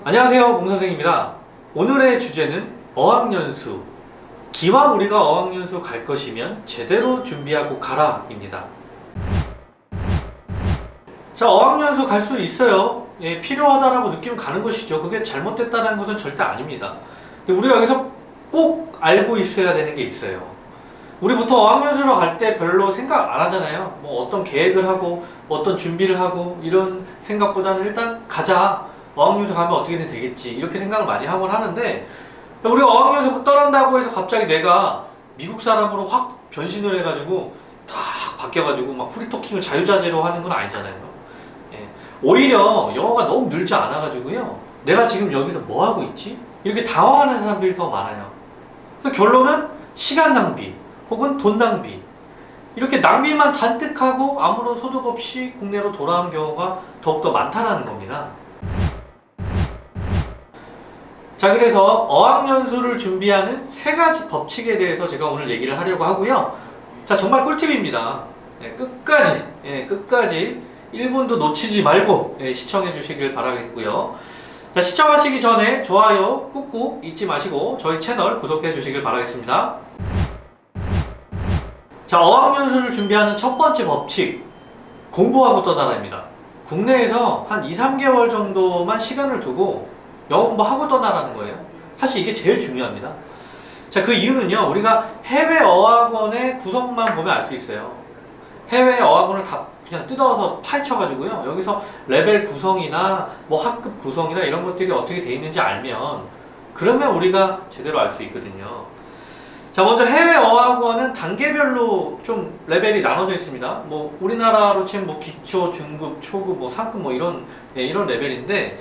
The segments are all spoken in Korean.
안녕하세요, 몽선생입니다. 오늘의 주제는 어학연수. 기왕 우리가 어학연수 갈 것이면 제대로 준비하고 가라 입니다. 자, 어학연수 갈 수 있어요. 예, 필요하다라고 느끼면 가는 것이죠. 그게 잘못됐다는 것은 절대 아닙니다. 근데 우리가 여기서 꼭 알고 있어야 되는 게 있어요. 우리 보통 어학연수로 갈 때 별로 생각 안 하잖아요. 뭐 어떤 계획을 하고 어떤 준비를 하고 이런 생각보다는 일단 가자. 어학연수 가면 어떻게든 되겠지 이렇게 생각을 많이 하곤 하는데, 우리가 어학연수 떠난다고 해서 갑자기 내가 미국 사람으로 확 변신을 해가지고 딱 바뀌어가지고 막 프리토킹을 자유자재로 하는 건 아니잖아요. 예. 오히려 영어가 너무 늘지 않아가지고요, 내가 지금 여기서 뭐 하고 있지? 이렇게 당황하는 사람들이 더 많아요. 그래서 결론은 시간 낭비 혹은 돈 낭비, 이렇게 낭비만 잔뜩 하고 아무런 소득 없이 국내로 돌아오는 경우가 더욱더 많다는 겁니다. 자, 그래서 어학연수를 준비하는 세 가지 법칙에 대해서 제가 오늘 얘기를 하려고 하고요. 자, 정말 꿀팁입니다. 끝까지 1분도 놓치지 말고 시청해 주시길 바라겠고요. 자, 시청하시기 전에 좋아요 꾹꾹 잊지 마시고 저희 채널 구독해 주시길 바라겠습니다. 자, 어학연수를 준비하는 첫 번째 법칙, 공부하고 떠나라입니다. 국내에서 한 2-3개월 정도만 시간을 두고 영어 공부하고 떠나라는 거예요. 사실 이게 제일 중요합니다. 자, 그 이유는요, 우리가 해외 어학원의 구성만 보면 알 수 있어요. 해외 어학원을 다 그냥 뜯어서 파헤쳐가지고요, 여기서 레벨 구성이나 뭐 학급 구성이나 이런 것들이 어떻게 돼 있는지 알면, 그러면 우리가 제대로 알 수 있거든요. 자, 먼저 해외 어학원은 단계별로 좀 레벨이 나눠져 있습니다. 뭐 우리나라로 치면 뭐 기초, 중급, 초급, 뭐 상급 뭐 이런 레벨인데,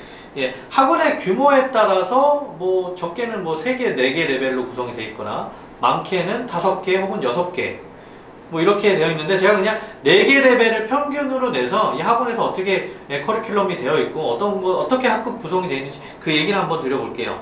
학원의 규모에 따라서 뭐 적게는 뭐 3개, 4개 레벨로 구성이 되어 있거나 많게는 5개 혹은 6개 뭐 이렇게 되어 있는데, 제가 그냥 4개 레벨을 평균으로 내서 이 학원에서 어떻게 커리큘럼이 되어 있고 어떻게 학급 구성이 되어 있는지 그 얘기를 한번 드려볼게요.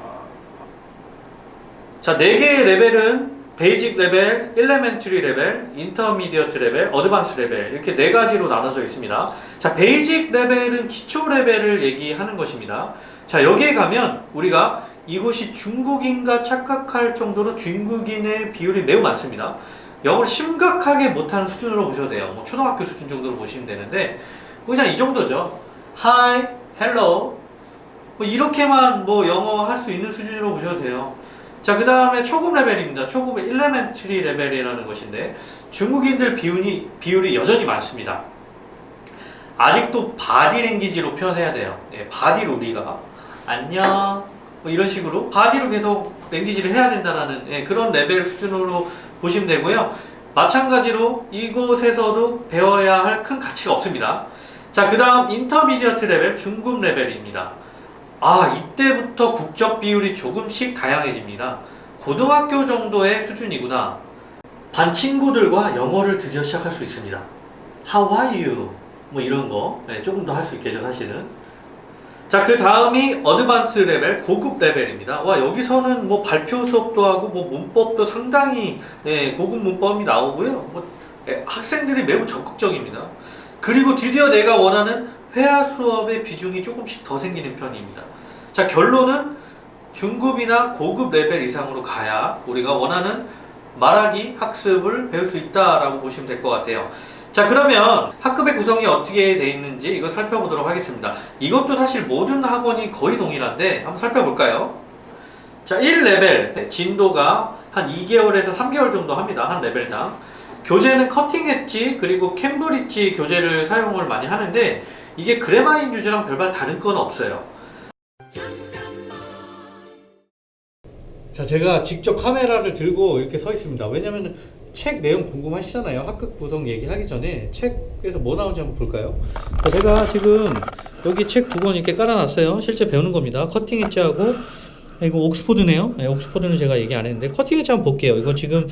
자, 4개의 레벨은 베이직 레벨, 일레멘터리 레벨, 인터미디어트 레벨, 어드밴스 레벨, 이렇게 4가지로 나눠져 있습니다. 자, 베이직 레벨은 기초 레벨을 얘기하는 것입니다. 자, 여기에 가면 우리가 이곳이 중국인가 착각할 정도로 중국인의 비율이 매우 많습니다. 영어를 심각하게 못하는 수준으로 보셔도 돼요. 뭐 초등학교 수준 정도로 보시면 되는데, 그냥 이 정도죠. Hi, hello, 뭐 이렇게만 뭐 영어 할 수 있는 수준으로 보셔도 돼요. 자, 그 다음에 초급 레벨입니다. 초급은 일레멘터리 레벨이라는 것인데, 중국인들 비율이 여전히 많습니다. 아직도 바디랭귀지로 표현해야 돼요. 바디로 우리가 안녕 뭐 이런 식으로 바디로 계속 랭귀지를 해야 된다는 그런 레벨 수준으로 보시면 되고요. 마찬가지로 이곳에서도 배워야 할 큰 가치가 없습니다. 자, 그 다음 인터미디어트 레벨, 중급 레벨입니다. 이때부터 국적 비율이 조금씩 다양해집니다. 고등학교 정도의 수준이구나. 반 친구들과 영어를 드디어 시작할 수 있습니다. How are you? 뭐 이런 거 조금 더 할 수 있겠죠, 사실은. 자, 그 다음이 어드밴스 레벨, 고급 레벨입니다. 여기서는 뭐 발표 수업도 하고 뭐 문법도 상당히 고급 문법이 나오고요. 학생들이 매우 적극적입니다. 그리고 드디어 내가 원하는 회화 수업의 비중이 조금씩 더 생기는 편입니다. 자, 결론은 중급이나 고급 레벨 이상으로 가야 우리가 원하는 말하기 학습을 배울 수 있다라고 보시면 될 것 같아요. 자, 그러면 학급의 구성이 어떻게 되어 있는지 이거 살펴보도록 하겠습니다. 이것도 사실 모든 학원이 거의 동일한데 한번 살펴볼까요? 자, 1레벨 진도가 한 2개월에서 3개월 정도 합니다. 한 레벨당. 교재는 커팅 엣지 그리고 캠브리지 교재를 사용을 많이 하는데, 이게 그래마인 유즈랑 별반 다른 건 없어요. 자, 제가 직접 카메라를 들고 이렇게 서 있습니다. 왜냐면 책 내용 궁금하시잖아요. 학급 구성 얘기하기 전에 책에서 뭐 나오는지 한번 볼까요? 자, 제가 지금 여기 책 2권 이렇게 깔아놨어요. 실제 배우는 겁니다. 커팅 엣지하고, 이거 옥스포드네요. 옥스포드는 제가 얘기 안 했는데, 커팅 엣지 한번 볼게요. 이거 지금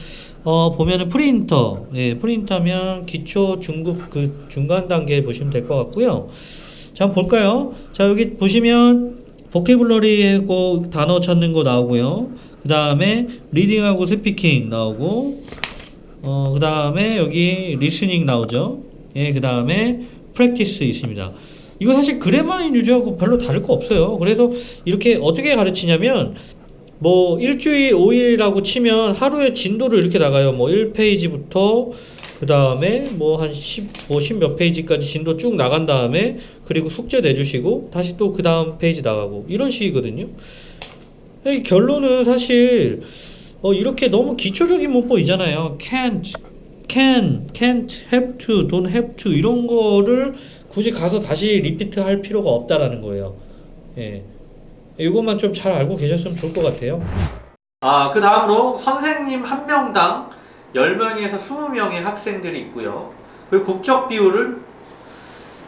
보면은 프린터, 프린터면 기초, 중급 그 중간 단계 보시면 될 것 같고요. 자, 한번 볼까요? 자, 여기 보시면 보케블러리하고 단어 찾는 거 나오고요. 그 다음에 리딩하고 스피킹 나오고, 그 다음에 여기 리스닝 나오죠. 그 다음에 프랙티스 있습니다. 이거 사실 그래마인 유저하고 별로 다를 거 없어요. 그래서 이렇게 어떻게 가르치냐면 뭐 일주일 5일이라고 치면 하루에 진도를 이렇게 나가요. 뭐 1페이지부터 그 다음에 뭐 한 10 몇 페이지까지 진도 쭉 나간 다음에 그리고 숙제 내주시고 다시 또 그 다음 페이지 나가고 이런 식이거든요. 이 결론은 사실 이렇게 너무 기초적인 문법이잖아요. can't, can't, have to, don't have to 이런 거를 굳이 가서 다시 리피트 할 필요가 없다라는 거예요. 예. 이것만 좀 잘 알고 계셨으면 좋을 것 같아요. 그 다음으로 선생님 한 명당 10명에서 20명의 학생들이 있고요. 그리고 국적 비율을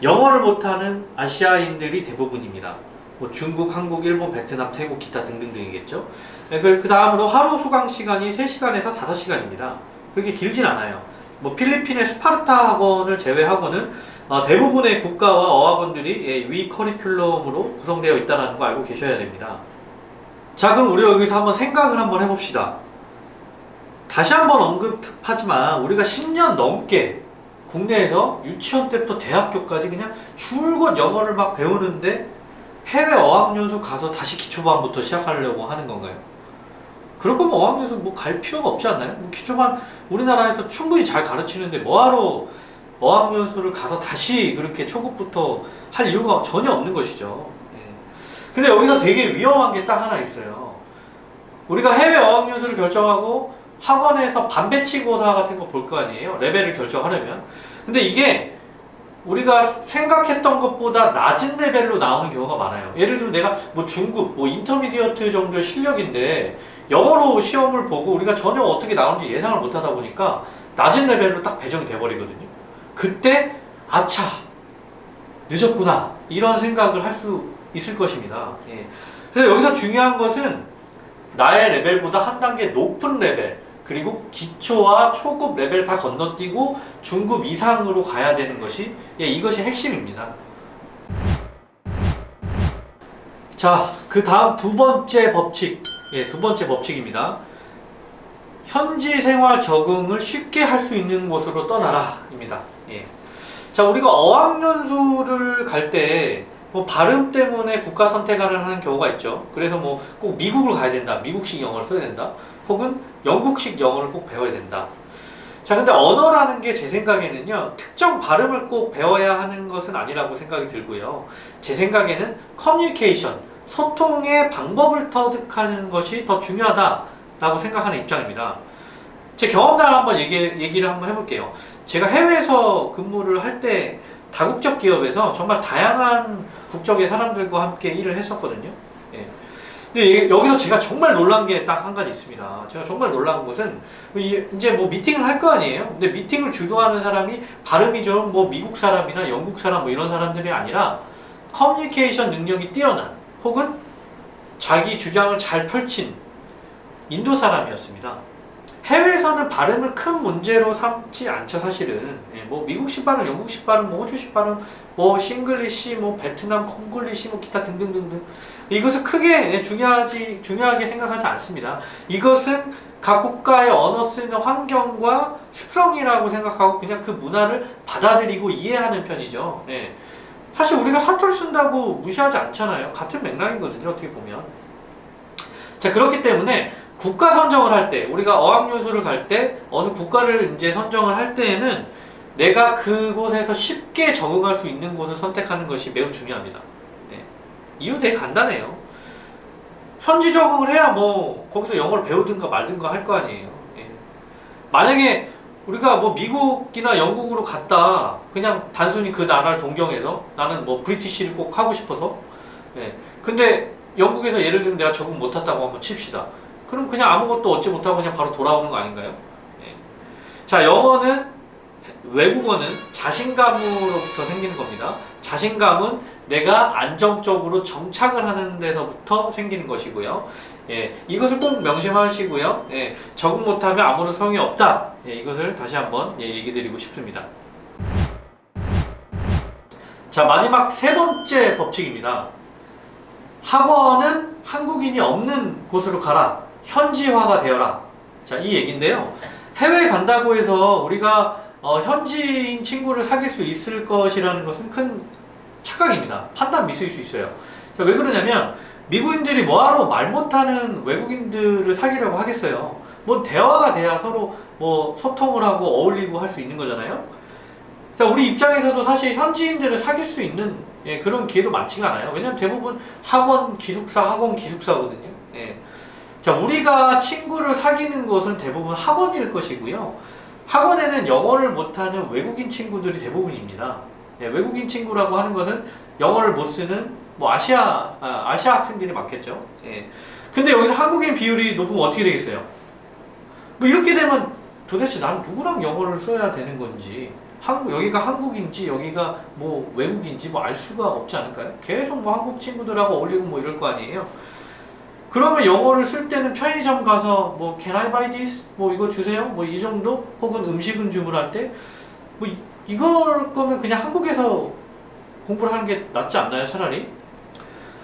영어를 못하는 아시아인들이 대부분입니다. 뭐 중국, 한국, 일본, 베트남, 태국, 기타 등등등이겠죠. 네, 그 다음으로 하루 수강 시간이 3시간에서 5시간입니다. 그렇게 길진 않아요. 뭐 필리핀의 스파르타 학원을 제외하고는 대부분의 국가와 어학원들이 위 커리큘럼으로 구성되어 있다는 거 알고 계셔야 됩니다. 자, 그럼 우리 여기서 한번 생각을 한번 해봅시다. 다시 한번 언급하지만 우리가 10년 넘게 국내에서 유치원 때부터 대학교까지 그냥 줄곧 영어를 막 배우는데 해외 어학연수 가서 다시 기초반부터 시작하려고 하는 건가요? 그럴 거면 어학연수 뭐 갈 필요가 없지 않나요? 뭐 기초반 우리나라에서 충분히 잘 가르치는데 뭐하러 어학연수를 가서 다시 그렇게 초급부터 할 이유가 전혀 없는 것이죠. 근데 여기서 되게 위험한 게 딱 하나 있어요. 우리가 해외 어학연수를 결정하고 학원에서 반배치고사 같은 거 볼 거 아니에요? 레벨을 결정하려면. 근데 이게 우리가 생각했던 것보다 낮은 레벨로 나오는 경우가 많아요. 예를 들면 내가 뭐 중급, 뭐 인터미디어트 정도의 실력인데 영어로 시험을 보고 우리가 전혀 어떻게 나오는지 예상을 못 하다 보니까 낮은 레벨로 딱 배정이 돼버리거든요. 그때 아차 늦었구나 이런 생각을 할 수 있을 것입니다. 그래서 여기서 중요한 것은 나의 레벨보다 한 단계 높은 레벨 그리고 기초와 초급 레벨 다 건너뛰고 중급 이상으로 가야 되는 것이 이것이 핵심입니다. 자, 그 다음 두 번째 법칙, 두 번째 법칙입니다. 현지 생활 적응을 쉽게 할 수 있는 곳으로 떠나라입니다. 자, 우리가 어학연수를 갈 때 뭐 발음 때문에 국가 선택을 하는 경우가 있죠. 그래서 뭐 꼭 미국을 가야 된다, 미국식 영어를 써야 된다, 혹은 영국식 영어를 꼭 배워야 된다. 자, 근데 언어라는 게 제 생각에는요, 특정 발음을 꼭 배워야 하는 것은 아니라고 생각이 들고요. 제 생각에는 커뮤니케이션, 소통의 방법을 터득하는 것이 더 중요하다라고 생각하는 입장입니다. 제 경험담을 한번 얘기를 한번 해볼게요. 제가 해외에서 근무를 할 때 다국적 기업에서 정말 다양한 국적의 사람들과 함께 일을 했었거든요. 근데 여기서 제가 정말 놀란 게 딱 한 가지 있습니다. 제가 정말 놀란 것은 이제 뭐 미팅을 할 거 아니에요. 근데 미팅을 주도하는 사람이 발음이 좀 뭐 미국 사람이나 영국 사람 뭐 이런 사람들이 아니라 커뮤니케이션 능력이 뛰어난 혹은 자기 주장을 잘 펼친 인도 사람이었습니다. 해외에서는 발음을 큰 문제로 삼지 않죠, 사실은. 뭐 미국식 발음, 영국식 발음, 뭐 호주식 발음, 뭐 싱글리시, 뭐 베트남 콩글리시, 뭐 기타 등등등등. 이것을 크게 중요하게 생각하지 않습니다. 이것은 각 국가의 언어 쓰는 환경과 습성이라고 생각하고 그냥 그 문화를 받아들이고 이해하는 편이죠. 사실 우리가 사투리 쓴다고 무시하지 않잖아요. 같은 맥락이거든요, 어떻게 보면. 자, 그렇기 때문에 국가 선정을 할 때, 우리가 어학연수를 갈 때 어느 국가를 이제 선정을 할 때에는 내가 그곳에서 쉽게 적응할 수 있는 곳을 선택하는 것이 매우 중요합니다. 이유 되게 간단해요. 현지 적응을 해야 뭐 거기서 영어를 배우든가 말든가 할 거 아니에요. 만약에 우리가 뭐 미국이나 영국으로 갔다 그냥 단순히 그 나라를 동경해서 나는 뭐 브리티시를 꼭 하고 싶어서 근데 영국에서 예를 들면 내가 적응 못했다고 한번 칩시다. 그럼 그냥 아무것도 얻지 못하고 그냥 바로 돌아오는 거 아닌가요? 자, 영어는, 외국어는 자신감으로부터 생기는 겁니다. 자신감은 내가 안정적으로 정착을 하는 데서부터 생기는 것이고요. 이것을 꼭 명심하시고요. 적응 못하면 아무런 소용이 없다. 이것을 다시 한번 얘기 드리고 싶습니다. 자, 마지막 세 번째 법칙입니다. 학원은 한국인이 없는 곳으로 가라. 현지화가 되어라. 자, 이 얘기인데요. 해외에 간다고 해서 우리가 현지인 친구를 사귈 수 있을 것이라는 것은 큰 착각입니다. 판단 미스일 수 있어요. 자, 왜 그러냐면 미국인들이 뭐하러 말 못하는 외국인들을 사귀려고 하겠어요. 뭐 대화가 돼야 서로 뭐 소통을 하고 어울리고 할 수 있는 거잖아요. 자, 우리 입장에서도 사실 현지인들을 사귈 수 있는 그런 기회도 많지가 않아요. 왜냐면 대부분 학원 기숙사거든요. 예. 자, 우리가 친구를 사귀는 것은 대부분 학원일 것이고요. 학원에는 영어를 못하는 외국인 친구들이 대부분입니다. 예, 외국인 친구라고 하는 것은 영어를 못 쓰는 뭐 아시아 학생들이 많겠죠. 예. 근데 여기서 한국인 비율이 높으면 어떻게 되겠어요? 뭐 이렇게 되면 도대체 난 누구랑 영어를 써야 되는 건지, 여기가 한국인지 여기가 뭐 외국인지 뭐 알 수가 없지 않을까요? 계속 뭐 한국 친구들하고 어울리고 뭐 이럴 거 아니에요. 그러면 영어를 쓸 때는 편의점 가서 뭐 Can I buy this? 뭐 이거 주세요? 뭐 이 정도? 혹은 음식은 주문할 때 뭐 이걸 거면 그냥 한국에서 공부를 하는 게 낫지 않나요? 차라리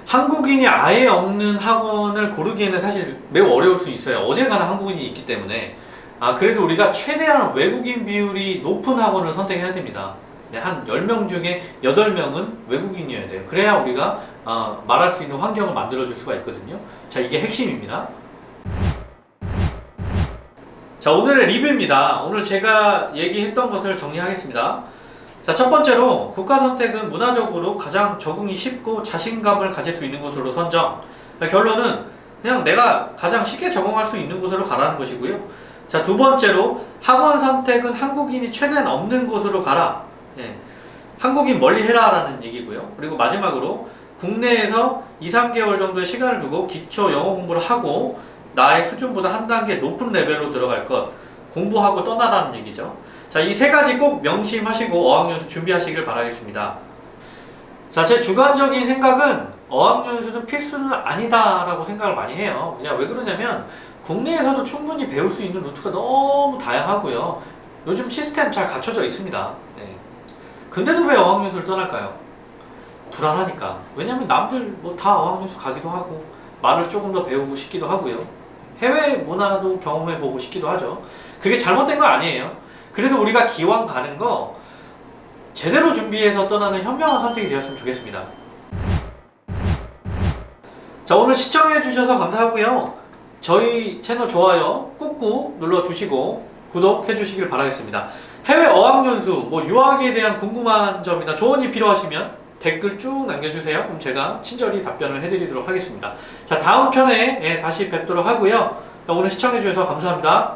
한국인이 아예 없는 학원을 고르기에는 사실 매우 어려울 수 있어요. 어딜 가나 한국인이 있기 때문에. 그래도 우리가 최대한 외국인 비율이 높은 학원을 선택해야 됩니다. 네, 한 10명 중에 8명은 외국인이어야 돼요. 그래야 우리가 말할 수 있는 환경을 만들어줄 수가 있거든요. 자, 이게 핵심입니다. 자, 오늘의 리뷰입니다. 오늘 제가 얘기했던 것을 정리하겠습니다. 자, 첫 번째로 국가 선택은 문화적으로 가장 적응이 쉽고 자신감을 가질 수 있는 곳으로 선정. 결론은 그냥 내가 가장 쉽게 적응할 수 있는 곳으로 가라는 것이고요. 자, 두 번째로 학원 선택은 한국인이 최대한 없는 곳으로 가라. 예, 한국인 멀리 해라 라는 얘기고요. 그리고 마지막으로 국내에서 2-3개월 정도의 시간을 두고 기초 영어 공부를 하고 나의 수준보다 한 단계 높은 레벨로 들어갈 것, 공부하고 떠나라는 얘기죠. 자, 이 세 가지 꼭 명심하시고 어학연수 준비하시길 바라겠습니다. 자, 제 주관적인 생각은 어학연수는 필수는 아니다라고 생각을 많이 해요. 왜 그러냐면 국내에서도 충분히 배울 수 있는 루트가 너무 다양하고요. 요즘 시스템 잘 갖춰져 있습니다. 네. 근데도 왜 어학연수를 떠날까요? 불안하니까. 왜냐면 남들 뭐 다 어학연수 가기도 하고 말을 조금 더 배우고 싶기도 하고요. 해외 문화도 경험해보고 싶기도 하죠. 그게 잘못된 건 아니에요. 그래도 우리가 기왕 가는 거 제대로 준비해서 떠나는 현명한 선택이 되었으면 좋겠습니다. 자, 오늘 시청해주셔서 감사하고요. 저희 채널 좋아요 꾹꾹 눌러주시고 구독해주시길 바라겠습니다. 해외 어학연수, 뭐 유학에 대한 궁금한 점이나 조언이 필요하시면 댓글 쭉 남겨주세요. 그럼 제가 친절히 답변을 해드리도록 하겠습니다. 자, 다음 편에 다시 뵙도록 하고요. 오늘 시청해주셔서 감사합니다.